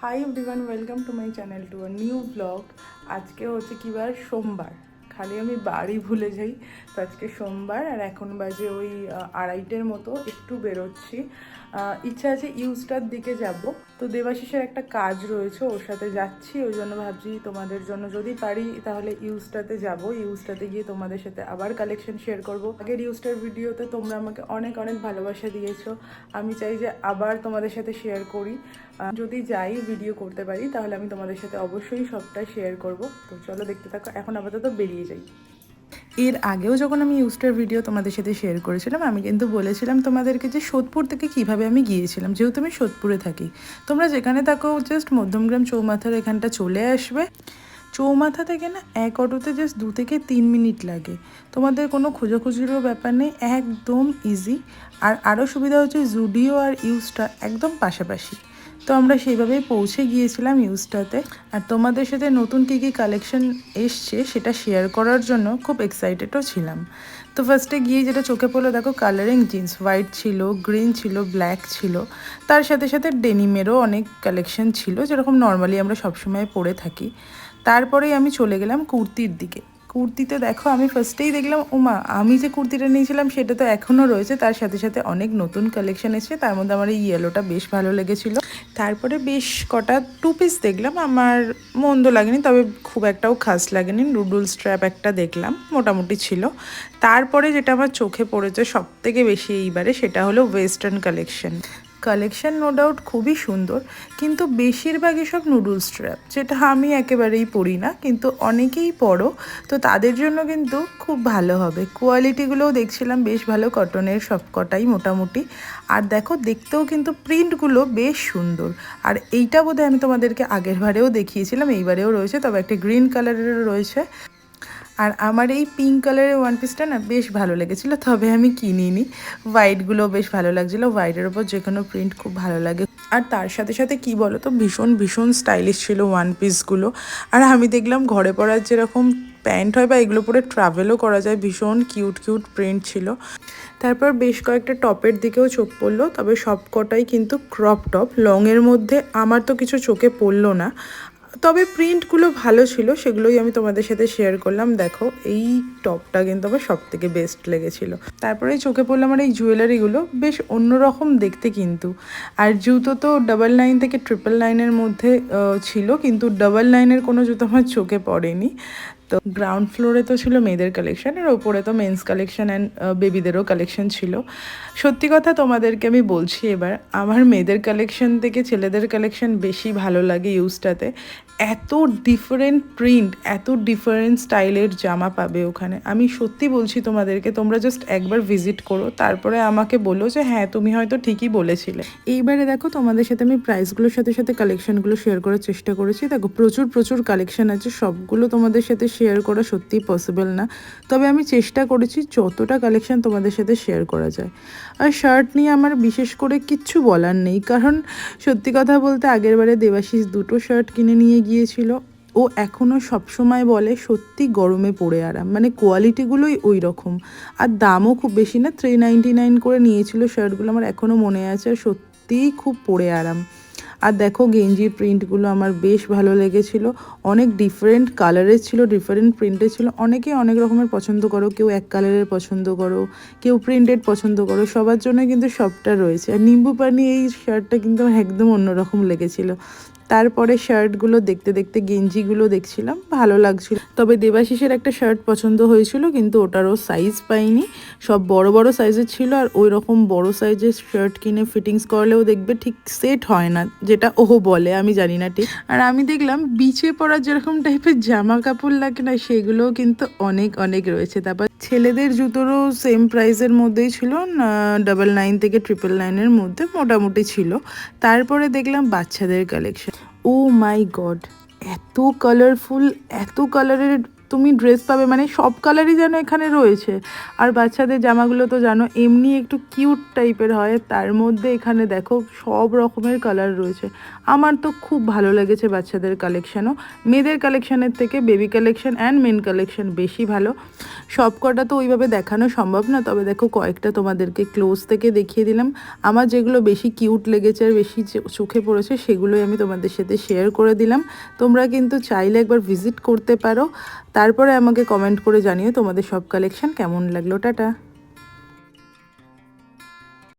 Hi everyone, welcome to my channel to a new blog. আজকে হচ্ছে কি বার? সোমবার। খালি আমি বাড়ি ভুলে যাই। তো আজকে সোমবার আর এখন বাজে ওই 2:30টার মতো। একটু বেরোচ্ছি, ইচ্ছা আছে ইউস্টার দিকে যাব। তো দেবাশিসের একটা কাজ রয়েছে, ওর সাথে যাচ্ছি। ওই জন্য ভাবছি তোমাদের জন্য যদি পারি তাহলে ইউস্টাতে যাব। ইউস্টাতে গিয়ে তোমাদের সাথে আবার কালেকশন শেয়ার করব। আগের ইউস্টার ভিডিওতে তোমরা আমাকে অনেক অনেক ভালোবাসা দিয়েছো। আমি চাই যে আবার তোমাদের সাথে শেয়ার করি। যদি যাই ভিডিও করতে পারি তাহলে আমি তোমাদের সাথে অবশ্যই সবটা শেয়ার করব। তো চলো দেখতে থাকো, এখন আপাতত বেরিয়ে যাই। এর আগেও যখন আমি ইউস্টার ভিডিও তোমাদের সাথে শেয়ার করেছিলাম, আমি কিন্তু বলেছিলাম তোমাদেরকে যে সোদপুর থেকে কিভাবে আমি গিয়েছিলাম, যেহেতু আমি সোদপুরে থাকি। তোমরা যেখানে থাকো জাস্ট মধ্যমগ্রাম চৌমাথার এখানটা চলে আসবে। চৌমাথা থেকে না এক অটোতে জাস্ট 2 থেকে 3 মিনিট লাগে। তোমাদের কোনো খোঁজাখুঁজিরও ব্যাপার নেই, একদম ইজি। আর আরও সুবিধা হচ্ছে জুডিও আর ইউস্টার একদম পাশাপাশি। তো আমরা সেইভাবেই পৌঁছে গিয়েছিলাম ইউস্টাতে। আর তোমাদের সাথে নতুন কী কী কালেকশন এসছে সেটা শেয়ার করার জন্য খুব এক্সাইটেডও ছিলাম। তো ফার্স্টে গিয়ে যেটা চোখে পড়লো, দেখো কালারিং জিন্স, হোয়াইট ছিল, গ্রিন ছিল, ব্ল্যাক ছিল। তার সাথে সাথে ডেনিমেরও অনেক কালেকশন ছিল, যেরকম নর্মালি আমরা সবসময় পরে থাকি। তারপরেই আমি চলে গেলাম কুর্তির দিকে। কুর্তিতে দেখো আমি ফার্স্টেই দেখলাম, ওমা, আমি যে কুর্তিটা নিয়েছিলাম সেটা তো এখনও রয়েছে। তার সাথে সাথে অনেক নতুন কালেকশন এসেছে, তার মধ্যে আমার এই ইয়েলোটা বেশ ভালো লেগেছিলো। তারপরে বেশ কটা 2 পিস দেখলাম, আমার মন্দ লাগেনি, তবে খুব একটাও খাস লাগেনি। নুডল স্ট্র্যাপ একটা দেখলাম, মোটামুটি ছিল। তারপরে যেটা আমার চোখে পড়েছে সব থেকে বেশি এইবারে, সেটা হলো ওয়েস্টার্ন কালেকশন নো ডাউট খুবই সুন্দর, কিন্তু বেশিরভাগই সব নুডল স্ট্র্যাপ, যেটা আমি একেবারেই পরি না, কিন্তু অনেকেই পরো। তো তাদের জন্য কিন্তু খুব ভালো হবে। কোয়ালিটিগুলোও দেখছিলাম বেশ ভালো, কটনের সব কটাই মোটামুটি। আর দেখো দেখতেও কিন্তু প্রিন্টগুলো বেশ সুন্দর। আর এইটা বোধহয় আমি তোমাদেরকে আগের বারেও দেখিয়েছিলাম, এইবারেও রয়েছে, তবে একটা গ্রিন কালারেরও রয়েছে। আর আমার এই পিঙ্ক কালারের ওয়ান পিসটা না বেশ ভালো লেগেছিলো, তবে আমি কিনিনি। হোয়াইটগুলো বেশ ভালো লাগছিলো, হোয়াইটের ওপর যে কোনো প্রিন্ট খুব ভালো লাগে। আর তার সাথে সাথে কি বলো তো, ভীষণ ভীষণ স্টাইলিশ ছিল ওয়ান পিসগুলো। আর আমি দেখলাম ঘরে পরার যেরকম প্যান্ট হয় বা এগুলো পরে ট্রাভেলও করা যায়, ভীষণ কিউট কিউট প্রিন্ট ছিল। তারপর বেশ কয়েকটা টপের দিকেও চোখ পড়লো, তবে সব কটাই কিন্তু ক্রপ টপ। লংয়ের মধ্যে আমার তো কিছু চোখে পড়লো না, তবে প্রিন্টগুলো ভালো ছিল, সেগুলোই আমি তোমাদের সাথে শেয়ার করলাম। দেখো এই টপটা কিন্তু আমার সব থেকে বেস্ট লেগেছিলো। তারপরে চোখে পড়লো আমার এই জুয়েলারিগুলো, বেশ অন্যরকম দেখতে কিন্তু। আর জুতো তো 999 থেকে 999-এর মধ্যে ছিল, কিন্তু 999-এর কোনো জুতো আমার চোখে পড়েনি। তো গ্রাউন্ড ফ্লোরে তো ছিল মেয়েদের কালেকশন, আর ওপরে তো মেন্স কালেকশন অ্যান্ড বেবিদেরও কালেকশন ছিল। সত্যি কথা তোমাদেরকে আমি বলছি, এবার আমার মেয়েদের কালেকশন থেকে ছেলেদের কালেকশন বেশি ভালো লাগে ইউজটাতে। এত ডিফারেন্ট প্রিন্ট, এত ডিফারেন্ট স্টাইলের জামা পাবে ওখানে। আমি সত্যি বলছি তোমাদেরকে, তোমরা জাস্ট একবার ভিজিট করো, তারপরে আমাকে বলো যে হ্যাঁ তুমি হয়তো ঠিকই বলেছিলে। এইবারে দেখো তোমাদের সাথে আমি প্রাইসগুলোর সাথে সাথে কালেকশনগুলো শেয়ার করার চেষ্টা করেছি। দেখো প্রচুর প্রচুর কালেকশন আছে, সবগুলো তোমাদের সাথে শেয়ার করা সত্যিই পসিবল না, তবে আমি চেষ্টা করেছি যতটা কালেকশন তোমাদের সাথে শেয়ার করা যায়। আর শার্ট নিয়ে আমার বিশেষ করে কিচ্ছু বলার নেই, কারণ সত্যি কথা বলতে আগের বারে দেবাশিস 2টো শার্ট কিনে নিয়ে গিয়েছিল। ও এখনও সবসময় বলে সত্যি গরমে পরে আরাম, মানে কোয়ালিটিগুলোই ওই রকম। আর দামও খুব বেশি না, 399 করে নিয়েছিল শার্টগুলো, আমার এখনও মনে আছে। আর সত্যিই খুব পরে আরাম। আর দেখো গেঞ্জির প্রিন্টগুলো আমার বেশ ভালো লেগেছিলো, অনেক ডিফারেন্ট কালারের ছিল, ডিফারেন্ট প্রিন্টের ছিল। অনেকে অনেক রকমের পছন্দ করো, কেউ এক কালারের পছন্দ করো, কেউ প্রিন্টেড পছন্দ করো, সবার জন্য কিন্তু সবটা রয়েছে। আর নিম্বু পানি এই শার্টটা কিন্তু আমার একদম অন্যরকম লেগেছিলো। তারপরে শার্টগুলো দেখতে দেখতে গেঞ্জিগুলো দেখছিলাম, ভালো লাগছিল। তবে দেবাশিসের একটা শার্ট পছন্দ হয়েছিল, কিন্তু ওটারও সাইজ পাইনি, সব বড় বড় সাইজের ছিল। আর ওই রকম বড় সাইজের শার্ট কিনে ফিটিংস করলেও দেখবে ঠিক সেট হয় না, যেটা ও বলে, আমি জানি না ঠিক। আর আমি দেখলাম বিচে পড়ার যেরকম টাইপের জামা কাপড় লাগে না, সেগুলোও কিন্তু অনেক অনেক রয়েছে। তারপর ছেলেদের জুতোরও সেম প্রাইসের মধ্যেই ছিল, 999 থেকে 999-এর মধ্যে মোটামুটি ছিল। তারপরে দেখলাম বাচ্চাদের কালেকশন। ও মাই গড, এত কালারফুল, এত কালারের তুমি ড্রেস পাবে, মানে সব কালারই যেন এখানে রয়েছে। আর বাচ্চাদের জামাগুলো তো জানো এমনি একটু কিউট টাইপের হয়, তার মধ্যে এখানে দেখো সব রকমের কালার রয়েছে। আমার তো খুব ভালো লেগেছে বাচ্চাদের কালেকশানও। মেয়েদের কালেকশানের থেকে baby collection and men collection বেশি ভালো। সব কটা তো ওইভাবে দেখানো সম্ভব না, তবে দেখো কয়েকটা তোমাদেরকে ক্লোজ থেকে দেখিয়ে দিলাম। আমার যেগুলো বেশি কিউট লেগেছে আর বেশি চোখে পড়েছে সেগুলোই আমি তোমাদের সাথে শেয়ার করে দিলাম। তোমরা কিন্তু চাইলে একবার ভিজিট করতে পারো, তারপরে আমাকে কমেন্ট করে জানিও তোমাদের সব কালেকশান কেমন লাগলো। টাটা।